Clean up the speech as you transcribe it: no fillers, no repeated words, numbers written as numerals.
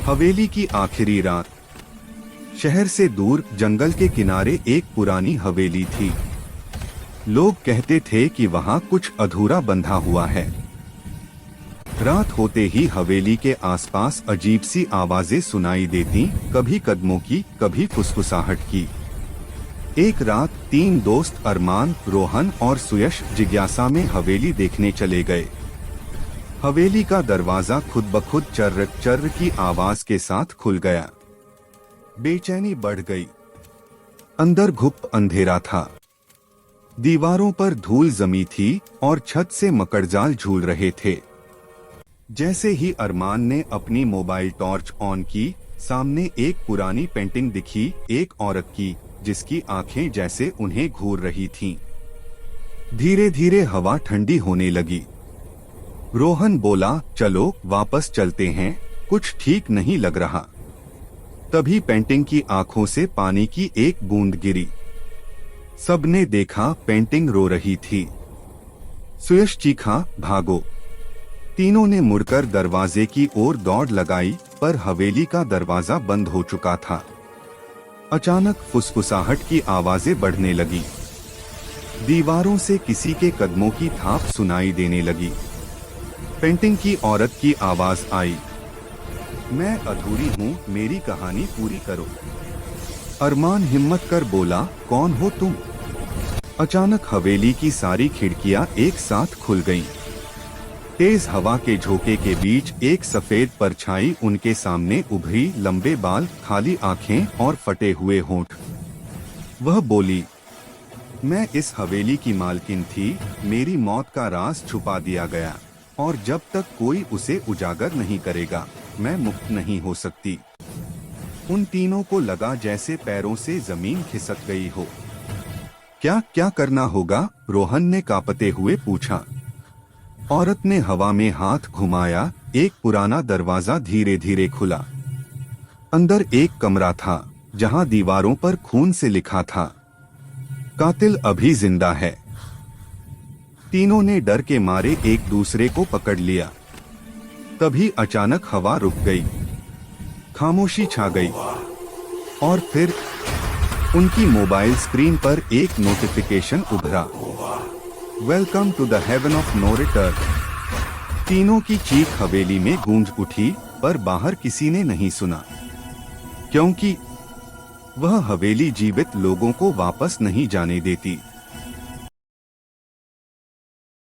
हवेली की आखिरी रात। शहर से दूर जंगल के किनारे एक पुरानी हवेली थी। लोग कहते थे कि वहाँ कुछ अधूरा बंधा हुआ है। रात होते ही हवेली के आसपास अजीब सी आवाजें सुनाई देती, कभी कदमों की, कभी फुसफुसाहट की। एक रात 3 दोस्त अरमान, रोहन और सुयश जिज्ञासा में हवेली देखने चले गए। हवेली का दरवाजा खुद ब खुद चर्र चर्र की आवाज के साथ खुल गया। बेचैनी बढ़ गई। अंदर घुप अंधेरा था। दीवारों पर धूल जमी थी और छत से मकड़जाल झूल रहे थे। जैसे ही अरमान ने अपनी मोबाइल टॉर्च ऑन की, सामने एक पुरानी पेंटिंग दिखी, एक औरत की, जिसकी आंखें जैसे उन्हें घूर रही थीं। धीरे धीरे हवा ठंडी होने लगी। रोहन बोला, चलो वापस चलते हैं, कुछ ठीक नहीं लग रहा। तभी पेंटिंग की आंखों से पानी की एक बूंद गिरी। सबने देखा, पेंटिंग रो रही थी। सुयश चीखा, भागो। तीनों ने मुड़कर दरवाजे की ओर दौड़ लगाई, पर हवेली का दरवाजा बंद हो चुका था। अचानक फुसफुसाहट की आवाजें बढ़ने लगी। दीवारों से किसी के कदमों की थाप सुनाई देने लगी। पेंटिंग की औरत की आवाज आई, मैं अधूरी हूँ, मेरी कहानी पूरी करो। अरमान हिम्मत कर बोला, कौन हो तुम? अचानक हवेली की सारी खिड़कियां एक साथ खुल गईं। तेज हवा के झोंके के बीच एक सफेद परछाई उनके सामने उभरी, लंबे बाल, खाली आंखें और फटे हुए होंठ। वह बोली, मैं इस हवेली की मालकिन थी, मेरी मौत का राज छुपा दिया गया, और जब तक कोई उसे उजागर नहीं करेगा, मैं मुक्त नहीं हो सकती। उन तीनों को लगा जैसे पैरों से जमीन खिसक गई हो। क्या क्या करना होगा? रोहन ने कांपते हुए पूछा। औरत ने हवा में हाथ घुमाया, एक पुराना दरवाजा धीरे धीरे खुला। अंदर एक कमरा था, जहां दीवारों पर खून से लिखा था, कातिल अभी जिंदा है। तीनों ने डर के मारे एक दूसरे को पकड़ लिया। तभी अचानक हवा रुक गई, खामोशी छा गई, और फिर उनकी मोबाइल स्क्रीन पर एक नोटिफिकेशन उभरा, welcome to the heaven of no return. तीनों की चीख हवेली में गूंज उठी, पर बाहर किसी ने नहीं सुना, क्योंकि वह हवेली जीवित लोगों को वापस नहीं जाने देती।